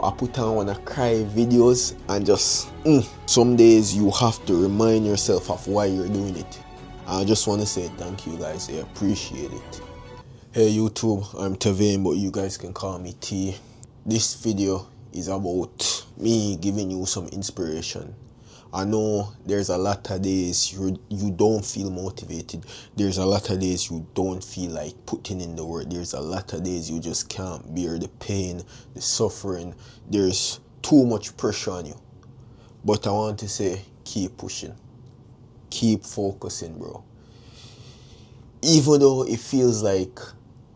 I put on one of cry videos and just some days you have to remind yourself of why you're doing it. I just want to say thank you guys, I appreciate it. Hey YouTube, I'm Tavane, but you guys can call me T. This video is about me giving you some inspiration. I know there's a lot of days you don't feel motivated. There's a lot of days you don't feel like putting in the work. There's a lot of days you just can't bear the pain, the suffering. There's too much pressure on you. But I want to say, keep pushing. Keep focusing, bro. Even though it feels like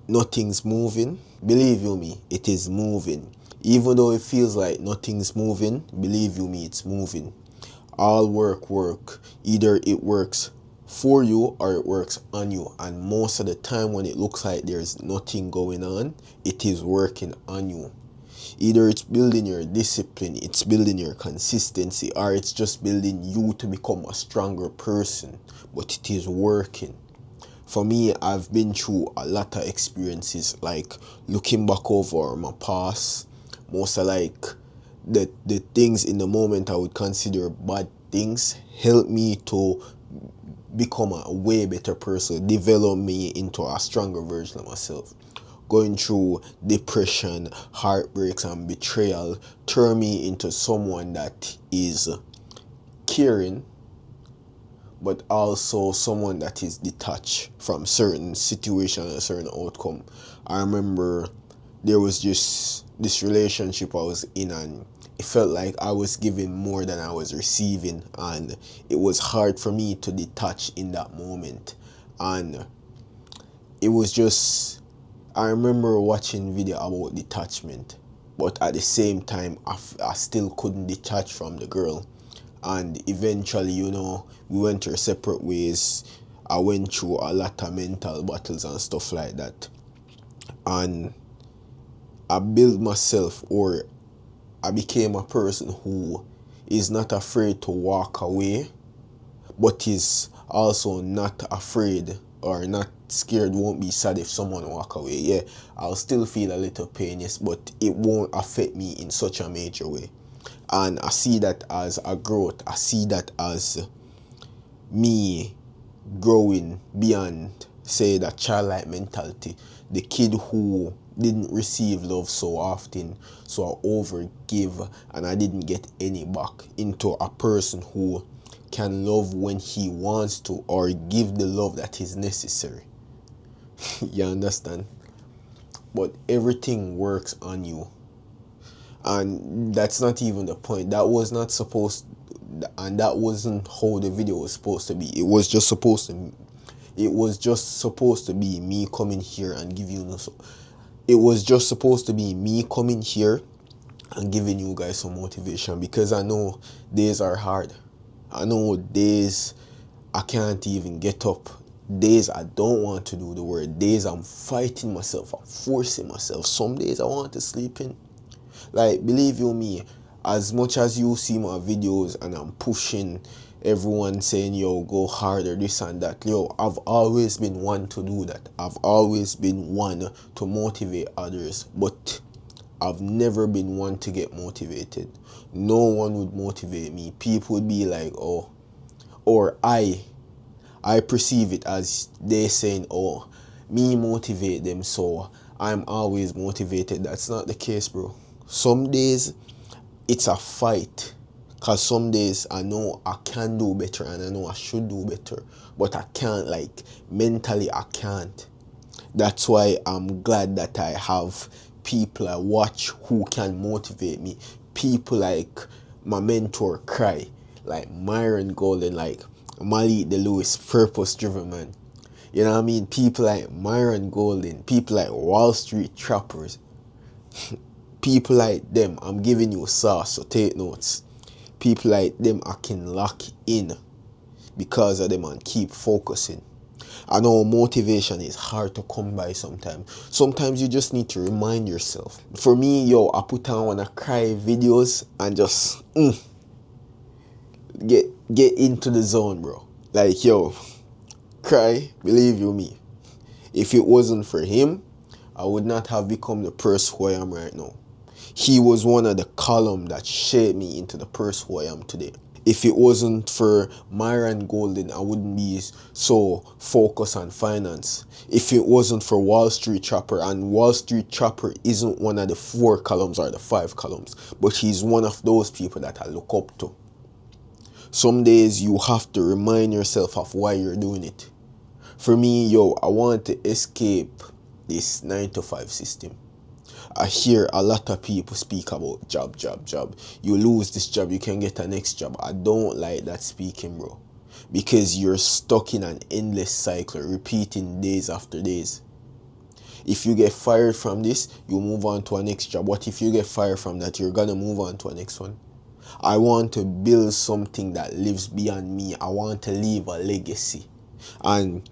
nothing's moving, believe you me, it is moving. Even though it feels like nothing's moving, believe you me, it's moving. All work. Either it works for you or it works on you. And most of the time when it looks like there's nothing going on, it is working on you. Either it's building your discipline, it's building your consistency, or it's just building you to become a stronger person. But it is working. For me, I've been through a lot of experiences, like looking back over my past, most of like the things in the moment I would consider bad things help me to become a way better person, develop me into a stronger version of myself. Going through depression, heartbreaks and betrayal turn me into someone that is caring, but also someone that is detached from certain situation and certain outcome. I remember there was just this relationship I was in, and it felt like I was giving more than I was receiving, and it was hard for me to detach in that moment. And it was just, I remember watching video about detachment, but at the same time I still couldn't detach from the girl. And eventually, we went our separate ways. I went through a lot of mental battles and stuff like that. And I built myself, or I became a person who is not afraid to walk away, but is also not afraid or not scared, won't be sad if someone walk away. Yeah, I'll still feel a little pain, yes, but it won't affect me in such a major way. And I see that as a growth. I see that as me growing beyond, say, that childlike mentality. The kid who didn't receive love so often, so I overgive and I didn't get any back, into a person who can love when he wants to, or give the love that is necessary. You understand? But everything works on you. And that's not even the point. That was not supposed, and that wasn't how the video was supposed to be. It was just supposed to be me coming here and giving you it was just supposed to be me coming here and giving you guys some motivation, because I know days are hard. I know days I can't even get up, days I don't want to do the work, days I'm fighting myself, I'm forcing myself. Some days I want to sleep in. Like, believe you me, as much as you see my videos and I'm pushing everyone saying, yo, go harder, this and that, yo, I've always been one to do that. I've always been one to motivate others, but I've never been one to get motivated. No one would motivate me. People would be like, oh, or I perceive it as they saying, oh, me motivate them, so I'm always motivated. That's not the case, bro. Some days it's a fight, because some days I know I can do better and I know I should do better, but I can't, like, mentally I can't. That's why I'm glad that I have people I watch who can motivate me. People like my mentor Cry, like Myron Golden, like Malik the Lewis, Purpose Driven Man. You know what I mean? People like Myron Golden, people like Wall Street Trappers. People like them, I'm giving you sauce, so take notes. People like them I can lock in because of them and keep focusing. I know motivation is hard to come by sometimes. Sometimes you just need to remind yourself. For me, yo, I put on one of Cry videos and just get into the zone, bro. Like, yo, Cry, believe you me, if it wasn't for him, I would not have become the person who I am right now. He was one of the column that shaped me into the person who I am today. If it wasn't for Myron Golden, I wouldn't be so focused on finance. If it wasn't for Wall Street Chopper, and Wall Street Chopper isn't one of the 4 columns or the 5 columns, but he's one of those people that I look up to. Some days you have to remind yourself of why you're doing it. For me, I want to escape this 9 to 5 system. I hear a lot of people speak about job. You lose this job, you can get a next job. I don't like that speaking, bro. Because you're stuck in an endless cycle, repeating days after days. If you get fired from this, you move on to a next job. What if you get fired from that? You're gonna move on to a next one. I want to build something that lives beyond me. I want to leave a legacy. And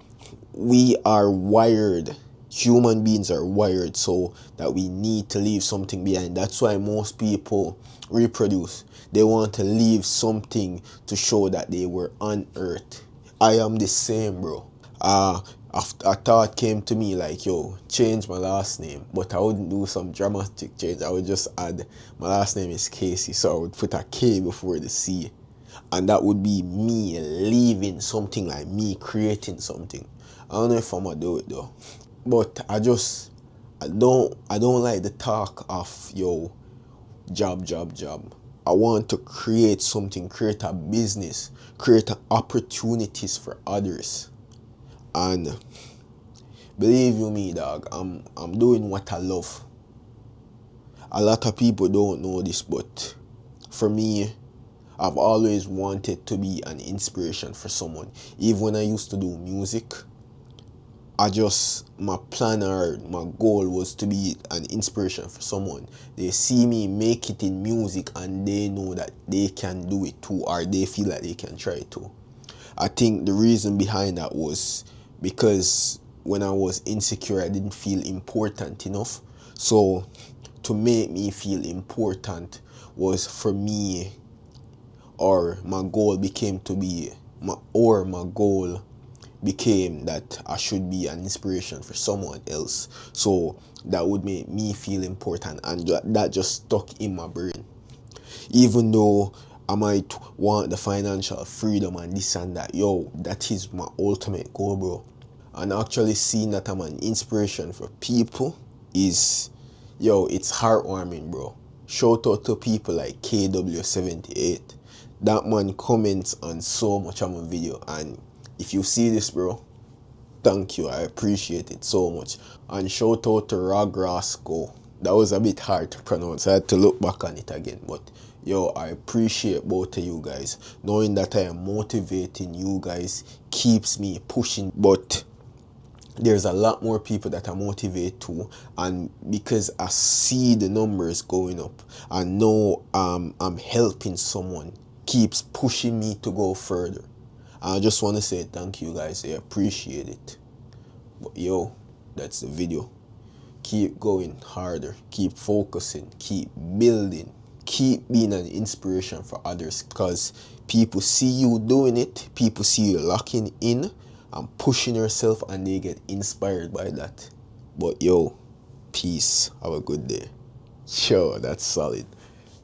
we are wired, human beings are wired so that we need to leave something behind. That's why most people reproduce. They want to leave something to show that they were on earth. I am the same, bro. A thought came to me like, change my last name, but I wouldn't do some dramatic change. I would just add, my last name is Casey, so I would put a K before the C. And that would be me leaving something, like me creating something. I don't know if I'm gonna do it though, but I don't like the talk of job. I want to create something, create a business, create opportunities for others. And believe you me, dog, I'm doing what I love. A lot of people don't know this, but for me, I've always wanted to be an inspiration for someone. Even when I used to do music, my plan or my goal was to be an inspiration for someone. They see me make it in music and they know that they can do it too, or they feel like they can try it too. I think the reason behind that was because when I was insecure, I didn't feel important enough. So to make me feel important was for me, or my goal became that I should be an inspiration for someone else. So that would make me feel important, and that just stuck in my brain. Even though I might want the financial freedom and this and that, that is my ultimate goal, bro. And actually seeing that I'm an inspiration for people it's heartwarming, bro. Shout out to people like KW78. That man comments on so much of my video, and if you see this, bro, thank you. I appreciate it so much. And shout out to Ragrasco. That was a bit hard to pronounce. I had to look back on it again. But I appreciate both of you guys. Knowing that I am motivating you guys keeps me pushing. But there's a lot more people that I motivate to, and because I see the numbers going up, I know I'm helping someone, keeps pushing me to go further. I just want to say thank you guys. I appreciate it. But that's the video. Keep going harder, keep focusing, keep building, keep being an inspiration for others, because people see you doing it, people see you locking in and pushing yourself, and they get inspired by that. But peace, have a good day. That's solid.